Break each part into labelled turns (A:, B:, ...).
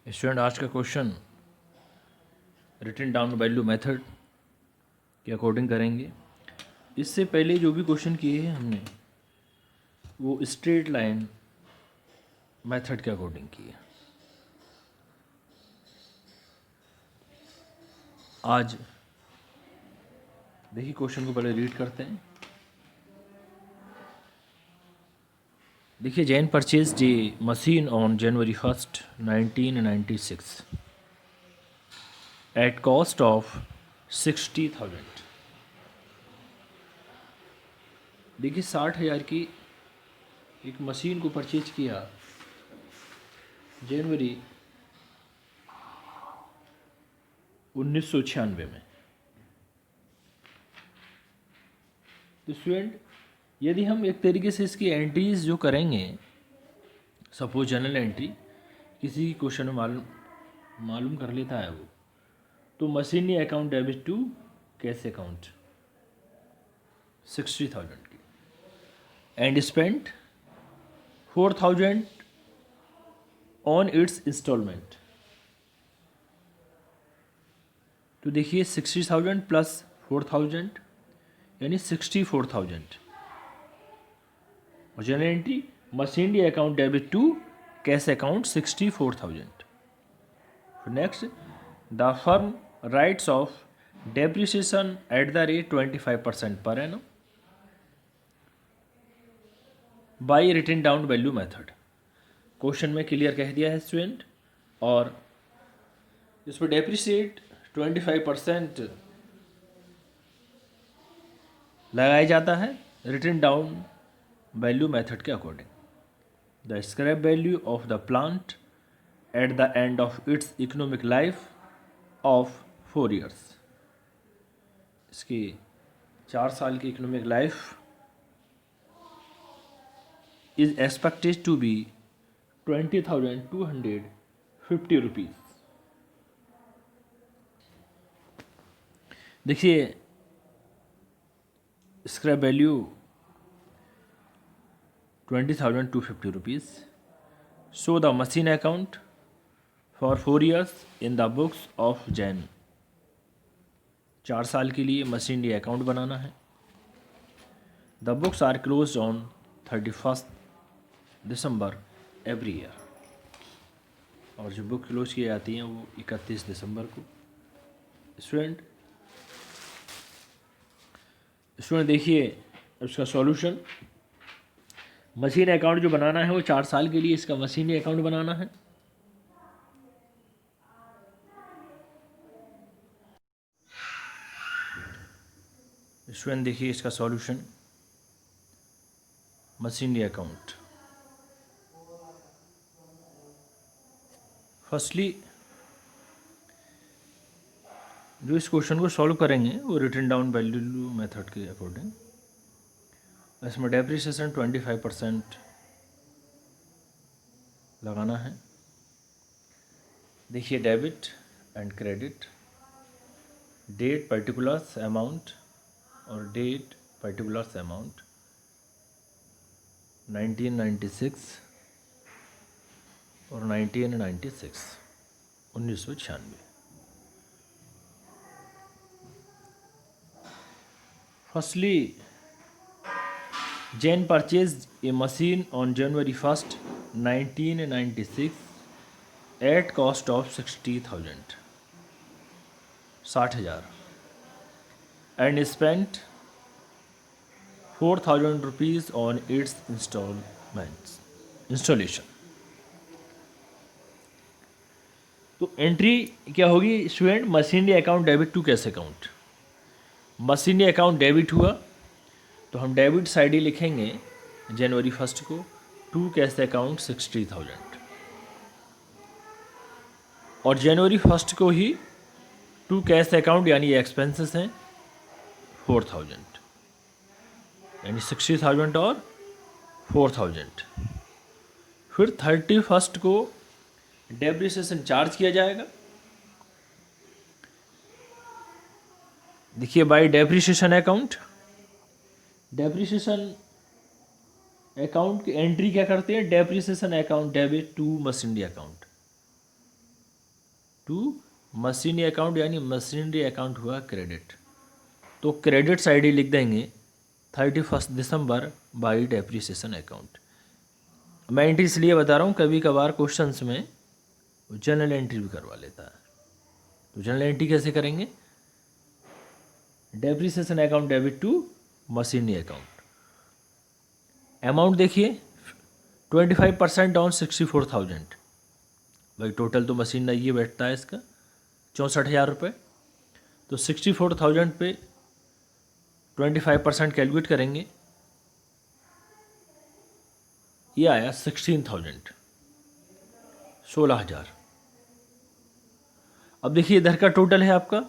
A: Student, आज का question written down value method के अकॉर्डिंग करेंगे। इससे पहले जो भी क्वेश्चन किए हैं हमने वो स्ट्रेट लाइन मेथड के अकॉर्डिंग किए। आज देखिए क्वेश्चन को पहले रीड करते हैं। देखिए, Jain purchase the machine on January 1, 1996 at cost of 60,000। देखिए 60,000 की एक मशीन को परचेज किया जनवरी 1996 में। तो स्टूडेंट, यदि हम एक तरीके से इसकी एंट्रीज जो करेंगे, सपोज जनरल एंट्री किसी क्वेश्चन में मालूम कर लेता है वो, तो machinery account debit to cash account 60,000 की and spent 4,000 on its instalment. तो देखिए 60,000 प्लस 4,000 यानी 64,000। और general entry machinery account debit to cash account 64,000। Next, the firm writes off depreciation at the rate 25% per annum by written down value method. Question में clear कह दिया है student, और इस पर डेप्रिसिएट 25% लगाया जाता है रिटन डाउन वैल्यू मेथड के according. The scrap value of the plant at the end of its economic life of 4 years। इसकी 4 साल की economic life is expected to be 20,250 rupees. देखिए scrap value 20,250 rupees. Show the machine account for 4 years in the books of Jain. 4 साल के लिए machinery account बनाना है। The books are close on 31 December every year. और जो बुक क्लोज की जाती हैं वो 31 दिसंबर को। स्टूडेंट देखिए इसका सॉल्यूशन, मशीन अकाउंट जो बनाना है वो 4 साल के लिए इसका मशीनरी अकाउंट बनाना है। स्टूडेंट देखिए इसका सॉल्यूशन, मशीनरी अकाउंट। फर्स्टली जो इस क्वेश्चन को सॉल्व करेंगे वो रिटन डाउन वैल्यू मेथड के अकॉर्डिंग। इसमें डेप्रिसिएशन 25% लगाना है। देखिए debit and credit, date particulars amount और डेट पर्टिकुलर्स अमाउंट 1996 और 1996। Firstly Jain purchase a machine on January 1, 1996 at cost of 60,000 60,000 and spent 4,000 rupees on its installation. तो एंट्री क्या होगी student? Machinery account debit to cash account. Machinery account debit हुआ तो हम debit side ही लिखेंगे जनवरी 1 को, to cash account 60,000। और जनवरी 1 को ही टू कैश अकाउंट यानी एक्सपेंसेस हैं 4,000, यानी 60,000 और 4,000। फिर 31 को डेप्रिसिएशन चार्ज किया जाएगा। देखिए by depreciation account, depreciation account की एंट्री क्या करते हैं? Depreciation account debit to machinery account. To machinery account, यानी मशीनरी अकाउंट हुआ क्रेडिट, तो क्रेडिट साइड ही लिख देंगे 31 दिसंबर बाई डेप्रिसिएशन अकाउंट। मैं एंट्री इसलिए बता रहा हूँ, कभी कभार क्वेश्चंस में जनरल एंट्री भी करवा लेता है। तो जनरल एंट्री कैसे करेंगे? Depreciation account debit to machinery account. Amount देखिए 25% ऑन 64,000, भाई टोटल तो मशीन ये बैठता है इसका 64,000 रुपये, तो 64,000 पे 25% कैलकुलेट करेंगे, ये आया 16,000, 16,000। अब देखिए इधर का टोटल है आपका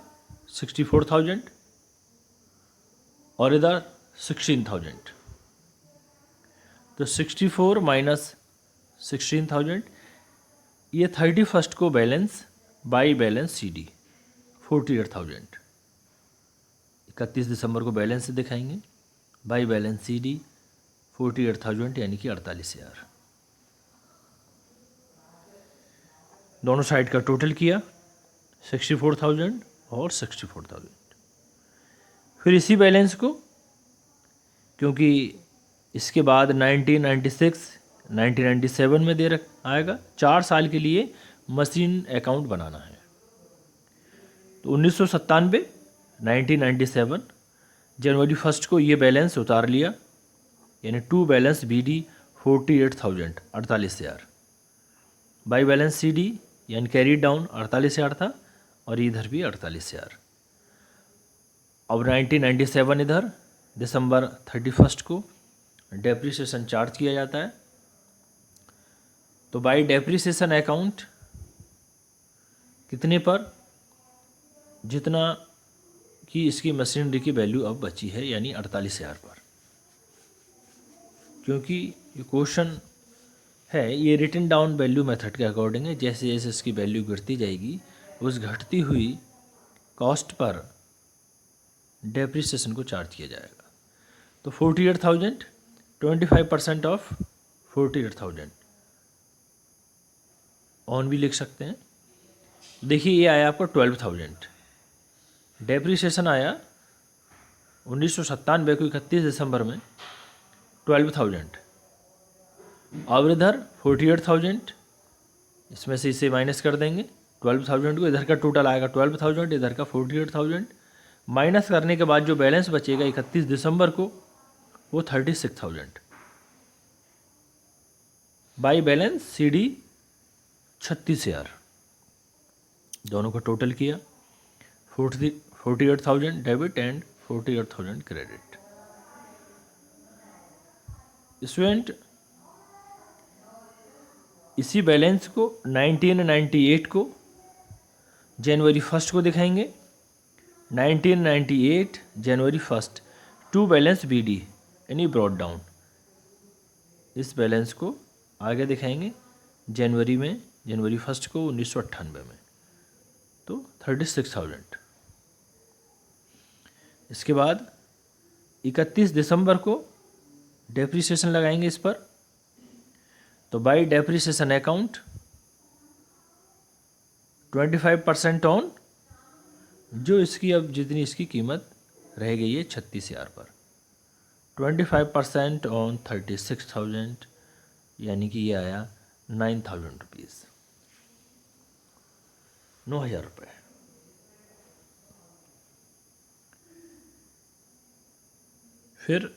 A: 64,000 और इधर 16,000, तो 64 माइनस 16,000, ये 31 को बैलेंस बाई बैलेंस CD 48,000, 31 दिसंबर को बैलेंस से दिखाएंगे बाई बैलेंस CD 48,000 यानी कि 48,000। दोनों साइड का टोटल किया 64,000 और 64,000। फिर इसी बैलेंस को, क्योंकि इसके बाद 1996 1997 में दे आएगा, 4 साल के लिए मशीन अकाउंट बनाना है, तो 1997 1997 जनवरी 1 को ये बैलेंस उतार लिया, यानी to balance BD 48,000 48,000 by balance CD यानी कैरी डाउन 48,000 था और इधर भी 48,000। अब 1997 इधर दिसंबर 31 को डेप्रिसिएशन चार्ज किया जाता है, तो बाई डेप्रिसिएशन अकाउंट कितने पर, जितना कि इसकी मशीनरी की वैल्यू अब बची है, यानी 48,000 पर। क्योंकि ये क्वेश्चन है, ये रिटन डाउन वैल्यू मेथड के अकॉर्डिंग है, जैसे जैसे इसकी वैल्यू गिरती जाएगी उस घटती हुई कॉस्ट पर डेप्रिसिएशन को चार्ज किया जाएगा। तो 48,000 25% ऑफ 48,000 ऑन भी लिख सकते हैं। देखिए ये आया आपको 12,000, डेप्रिसिएशन आया 1997 को 31 दिसंबर में 12,000, और इधर 48,000, इसमें से इसे माइनस कर देंगे 12,000 को, इधर का टोटल आएगा 12,000, इधर का 48,000, माइनस करने के बाद जो बैलेंस बचेगा 31 दिसंबर को वो 36,000 बाई बैलेंस CD 36,000। दोनों का टोटल किया 48,000 डेबिट एंड 48,000 क्रेडिट। स्टूडेंट इसी बैलेंस को 1998 को जनवरी 1 को दिखाएंगे, 1998 जनवरी 1 टू बैलेंस BD यानी ब्रॉड डाउन, इस बैलेंस को आगे दिखाएंगे जनवरी 1 को 1998 में, तो 36,000। इसके बाद 31 दिसंबर को डेप्रिसिएशन लगाएंगे इस पर, तो बाई डेप्रिसिएशन अकाउंट 25% ऑन, जो इसकी अब जितनी इसकी कीमत रह गई है 36,000 पर, 25% ऑन 36,000 यानी कि ये आया 9,000 रुपीज़, 9,000 रुपये। फिर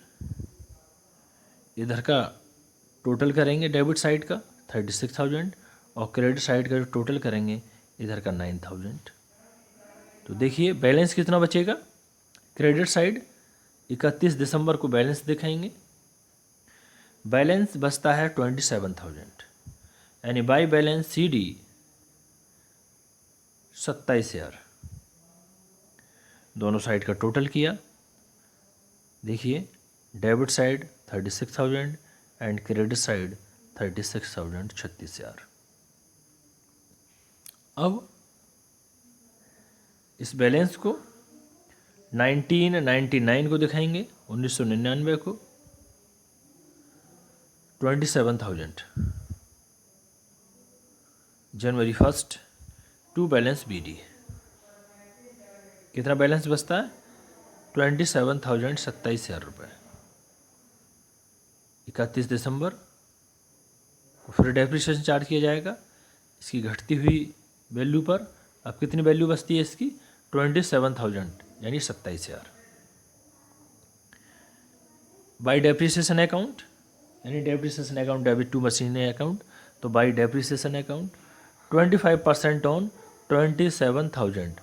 A: इधर का टोटल करेंगे डेबिट साइड का 36,000 और क्रेडिट साइड का जो टोटल करेंगे इधर का 9,000। तो देखिए बैलेंस कितना बचेगा, क्रेडिट साइड 31 दिसंबर को बैलेंस दिखाएंगे, बैलेंस बचता है 27,000 यानी बाई बैलेंस CD 27,000। दोनों साइड का टोटल किया, देखिए debit side 36,000 and credit side 36,000 36,000। अब इस बैलेंस को 1999 को दिखाएंगे, 1999 को 27,000 जनवरी 1 टू बैलेंस BD। कितना बैलेंस बचता है? 27,000 27,000 रुपये 31 दिसंबर को फिर डेप्रिसिएशन चार्ज किया जाएगा इसकी घटती हुई वैल्यू पर। अब कितनी वैल्यू बचती है इसकी? 27,000 यानी 27,000। बाई डेप्रिसिएशन अकाउंट यानी depreciation account debit to machinery account, तो बाई डेप्रिसिएशन अकाउंट 25% ऑन 27,000,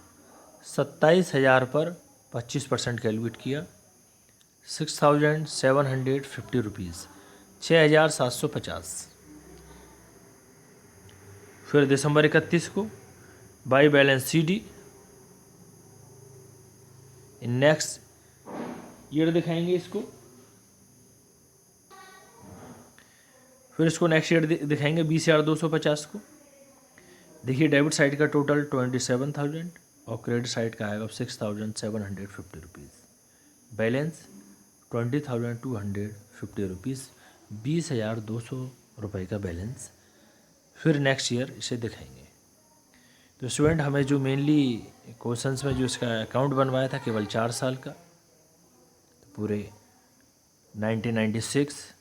A: 27,000 पर 25% कैलकुलेट किया, 6,750 रुपीज़, 6,750। फिर दिसंबर 31 को by balance CD next year दिखाएंगे इसको। फिर इसको नेक्स्ट ईयर दिखाएंगे 20,250 को। देखिए डेबिट साइड का टोटल 27,000 और क्रेडिट साइड का आएगा 6,750 रुपीज़। बैलेंस 20,250 रुपीज़, 20,200 रुपये का बैलेंस। फिर नेक्स्ट ईयर इसे दिखाएंगे। तो स्टूडेंट हमें जो मेनली क्वेश्चंस में जो इसका अकाउंट बनवाया था केवल 4 साल का, तो पूरे 1996,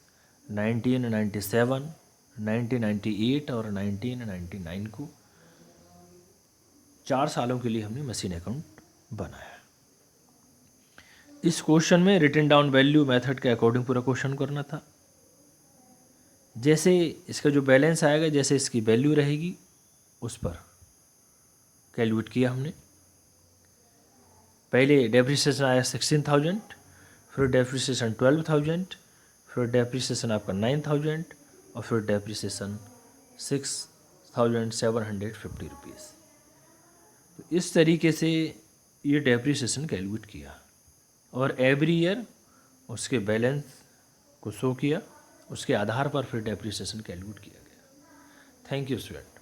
A: 1997, 1998 और 1999 को 4 सालों के लिए हमने मशीन अकाउंट बनाया। इस क्वेश्चन में रिटन डाउन वैल्यू मेथड के अकॉर्डिंग पूरा क्वेश्चन करना था। जैसे इसका जो बैलेंस आएगा, जैसे इसकी वैल्यू रहेगी उस पर कैलकुलेट किया हमने। पहले डेप्रिसिएशन आया 16,000, फिर डेप्रिसिएशन 12,000, फिर डेप्रिसिएशन आपका 9,000 और फिर डेप्रिसिएशन 6,750 रुपीज़। तो इस तरीके से ये डेप्रिसिएशन कैलकुलेट किया और एवरी ईयर उसके बैलेंस को शो किया, उसके आधार पर फिर डेप्रिसिएशन कैलकुलेट किया गया। Thank you student.